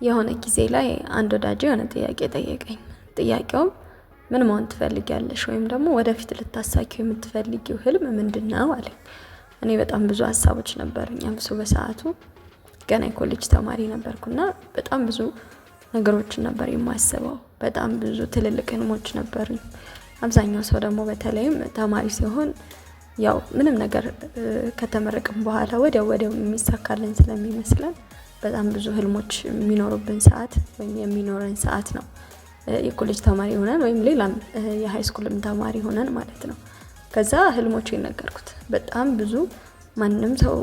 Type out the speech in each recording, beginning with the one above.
የሆነ ጊዜ ላይ አንድ ወዳጅ የሆነ ጥያቄ ጠየቀኝ። ጥያቄውም ምን መሆን ትፈልጊያለሽ ወይም ደግሞ ወደፊት ልታሳኪው የምትፈልጊው ህልም ምንድነው አለኝ። እኔ በጣም ብዙ ሀሳቦች ነበሩኝ። አብሶ በሰዓቱ ገና የኮሌጅ ተማሪ ነበርኩና በጣም ብዙ ነገሮችን ነበር የማስበው። በጣም ብዙ ትልልቅ ህልሞች ነበሩኝ። አብዛኛው ሰው ደግሞ በተለይም ተማሪ ሲሆን ያው ምንም ነገር ከተመረቅን በኋላ ወዲያው የሚሳካልን ስለሚመስለን በጣም ብዙ ህልሞች የሚኖሩብን ሰዓት ወይም የሚኖረን ሰዓት ነው። የኮሌጅ ተማሪ ሆነን ወይም ሌላም የሃይ ስኩልም ተማሪ ሆነን ማለት ነው። ከዛ ህልሞቼን ነገርኩት። በጣም ብዙ ማንም ሰው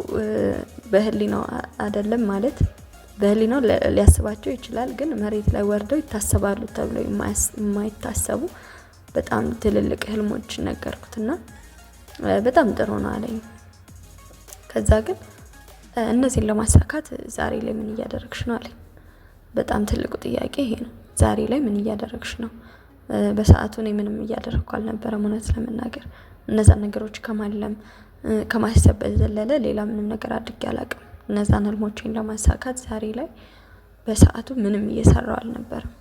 በህሊናው አይደለም ማለት በህሊናው ሊያስባቸው ይችላል፣ ግን መሬት ላይ ወርደው ይታሰባሉ ተብሎ የማይታሰቡ በጣም ትልልቅ ህልሞች ነገርኩትና በጣም ጥሩ ነው አለኝ። ከዛ ግን እነዚህን ለማሳካት ዛሬ ላይ ምን እያደረግሽ ነው አለኝ። በጣም ትልቁ ጥያቄ ይሄ ነው። ዛሬ ላይ ምን እያደረግሽ ነው? በሰዓቱ እኔ ምንም እያደረግኩ አልነበረም። እውነት ለመናገር እነዛን ነገሮች ከማለም ከማሰብ በዘለለ ሌላ ምንም ነገር አድርጌ አላውቅም። እነዛን ህልሞቼን ለማሳካት ዛሬ ላይ በሰዓቱ ምንም እየሰራው አልነበረም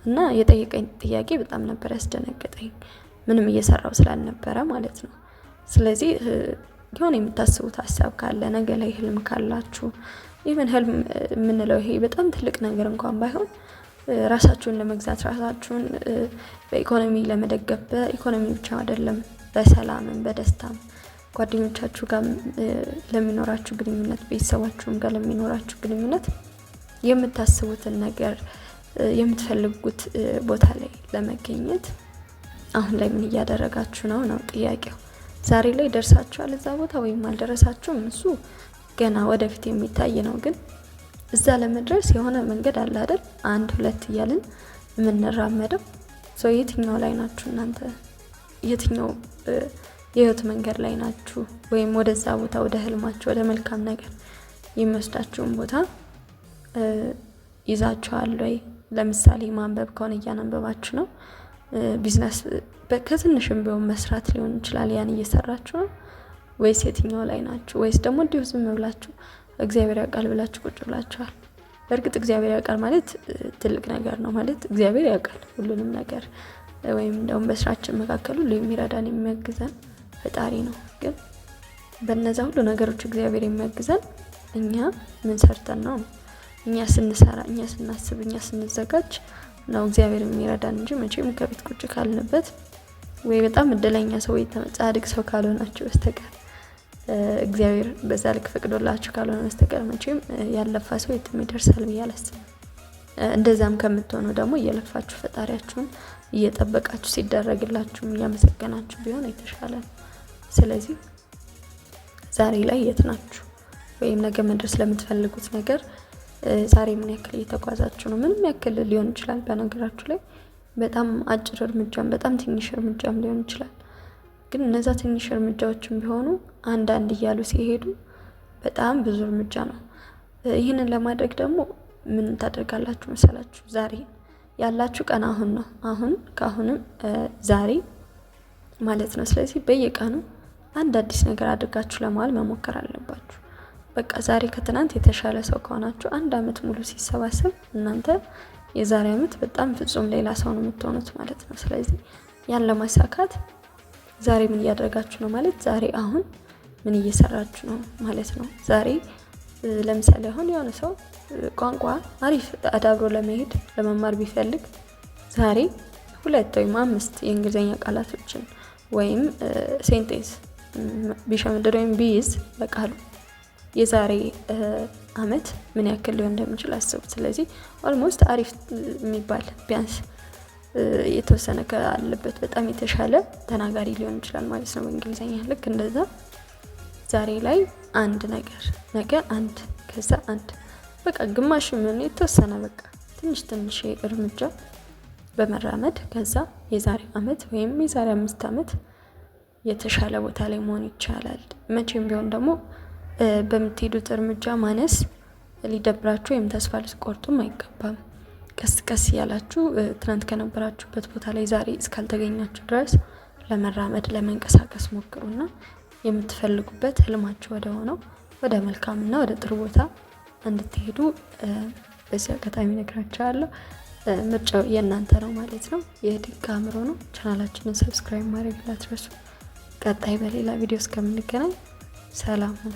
እና የጠየቀኝ ጥያቄ በጣም ነበር ያስደነገጠኝ። ምንም እየሰራው ስላልነበረ ማለት ነው። ስለዚህ የሆነ የምታስቡት ሀሳብ ካለ ነገ ላይ ህልም ካላችሁ ኢቨን ህልም የምንለው ይሄ በጣም ትልቅ ነገር እንኳን ባይሆን ራሳችሁን ለመግዛት ራሳችሁን በኢኮኖሚ ለመደገፍ በኢኮኖሚ ብቻ አይደለም በሰላምም በደስታም ጓደኞቻችሁ ጋር ለሚኖራችሁ ግንኙነት ቤተሰባችሁም ጋር ለሚኖራችሁ ግንኙነት የምታስቡትን ነገር የምትፈልጉት ቦታ ላይ ለመገኘት አሁን ላይ ምን እያደረጋችሁ ነው ጥያቄው። ዛሬ ላይ ደርሳችኋል እዛ ቦታ ወይም አልደረሳችሁም? እሱ ገና ወደፊት የሚታይ ነው። ግን እዛ ለመድረስ የሆነ መንገድ አለ አይደል? 1 2 እያልን የምንራመደው ሰው የትኛው ላይ ናችሁ እናንተ? የትኛው የህይወት መንገድ ላይ ናችሁ? ወይም ወደዛ ቦታ ወደ ህልማችሁ ወደ መልካም ነገር የሚወስዳችሁን ቦታ ይዛችኋል ወይ? ለምሳሌ ማንበብ ከሆነ እያነበባችሁ ነው። ቢዝነስ ከትንሽም ቢሆን መስራት ሊሆን ይችላል። ያን እየሰራችሁ ነው ወይስ የትኛው ላይ ናችሁ? ወይስ ደግሞ እንዲሁ ዝም ብላችሁ እግዚአብሔር ያውቃል ብላችሁ ቁጭ ብላችኋል? በእርግጥ እግዚአብሔር ያውቃል ማለት ትልቅ ነገር ነው። ማለት እግዚአብሔር ያውቃል ሁሉንም ነገር ወይም ደግሞ በስራችን መካከል ሁሉ የሚረዳን የሚያግዘን ፈጣሪ ነው። ግን በእነዛ ሁሉ ነገሮች እግዚአብሔር የሚያግዘን እኛ ምን ሰርተን ነው? እኛ ስንሰራ፣ እኛ ስናስብ፣ እኛ ስንዘጋጅ ነው እግዚአብሔር የሚረዳን እንጂ መቼም ከቤት ቁጭ ካልንበት ወይ በጣም እድለኛ ሰው ወይ ጻድቅ ሰው ካልሆናችሁ በስተቀር እግዚአብሔር በዛ ልክ ፈቅዶላችሁ ካልሆነ በስተቀር መቼም ያለፋ ሰው የትም ይደርሳል ብዬ አላስብም። እንደዛም ከምትሆኑ ደግሞ እየለፋችሁ ፈጣሪያችሁን እየጠበቃችሁ ሲደረግላችሁም እያመሰገናችሁ ቢሆን የተሻለ ነው። ስለዚህ ዛሬ ላይ የት ናችሁ? ወይም ነገ መድረስ ለምትፈልጉት ነገር ዛሬ ምን ያክል እየተጓዛችሁ ነው? ምንም ያክል ሊሆን ይችላል። በነገራችሁ ላይ በጣም አጭር እርምጃም በጣም ትንሽ እርምጃም ሊሆን ይችላል። ግን እነዛ ትንሽ እርምጃዎችም ቢሆኑ አንዳንድ እያሉ ሲሄዱ በጣም ብዙ እርምጃ ነው። ይህንን ለማድረግ ደግሞ ምን ታደርጋላችሁ መሰላችሁ? ዛሬ ያላችሁ ቀን አሁን ነው። ከአሁንም ዛሬ ማለት ነው። ስለዚህ በየቀኑ አንድ አዲስ ነገር አድርጋችሁ ለማዋል መሞከር አለባችሁ። በቃ ዛሬ ከትናንት የተሻለ ሰው ከሆናችሁ 1 አመት ሙሉ ሲሰባሰብ እናንተ የዛሬ አመት በጣም ፍጹም ሌላ ሰው ነው የምትሆኑት ማለት ነው። ስለዚህ ያን ለማሳካት ዛሬ ምን እያደረጋችሁ ነው ማለት ዛሬ አሁን ምን እየሰራችሁ ነው ማለት ነው። ዛሬ ለምሳሌ አሁን የሆነ ሰው ቋንቋ አሪፍ አዳብሮ ለመማር ቢፈልግ ዛሬ 2 ወይም 5 የእንግሊዝኛ ቃላቶችን ወይም ሴንቴንስ ቢሸመድድ ወይም ቢይዝ በቃሉ የዛሬ አመት ምን ያክል ሊሆን እንደሚችል አስቡት። ስለዚህ ኦልሞስት አሪፍ የሚባል ቢያንስ የተወሰነ ካለበት በጣም የተሻለ ተናጋሪ ሊሆን ይችላል ማለት ነው በእንግሊዝኛ። ልክ እንደዛ ዛሬ ላይ አንድ ነገር ነገ አንድ ከዛ አንድ በቃ ግማሽ ምን የተወሰነ በቃ ትንሽ እርምጃ በመራመድ ከዛ የዛሬ አመት ወይም የዛሬ 5 አመት የተሻለ ቦታ ላይ መሆን ይቻላል። መቼም ቢሆን ደግሞ በምትሄዱት እርምጃ ማነስ ሊደብራችሁ ወይም ተስፋ ልትቆርጡም አይገባም። ቀስ ያላችሁ ትናንት ከነበራችሁበት ቦታ ላይ ዛሬ እስካልተገኛችሁ ድረስ ለመራመድ ለመንቀሳቀስ ሞክሩና የምትፈልጉበት ህልማችሁ ወደ ሆነው ወደ መልካምና ወደ ጥሩ ቦታ እንድትሄዱ በዚህ አጋጣሚ እነግራችኋለሁ። ምርጫው የእናንተ ነው ማለት ነው። የድንቅ አእምሮ ነው። ቻናላችንን ሰብስክራይብ ማድረግ እንዳትረሱ። ቀጣይ በሌላ ቪዲዮ እስከምንገናኝ ሰላም ሁኑ።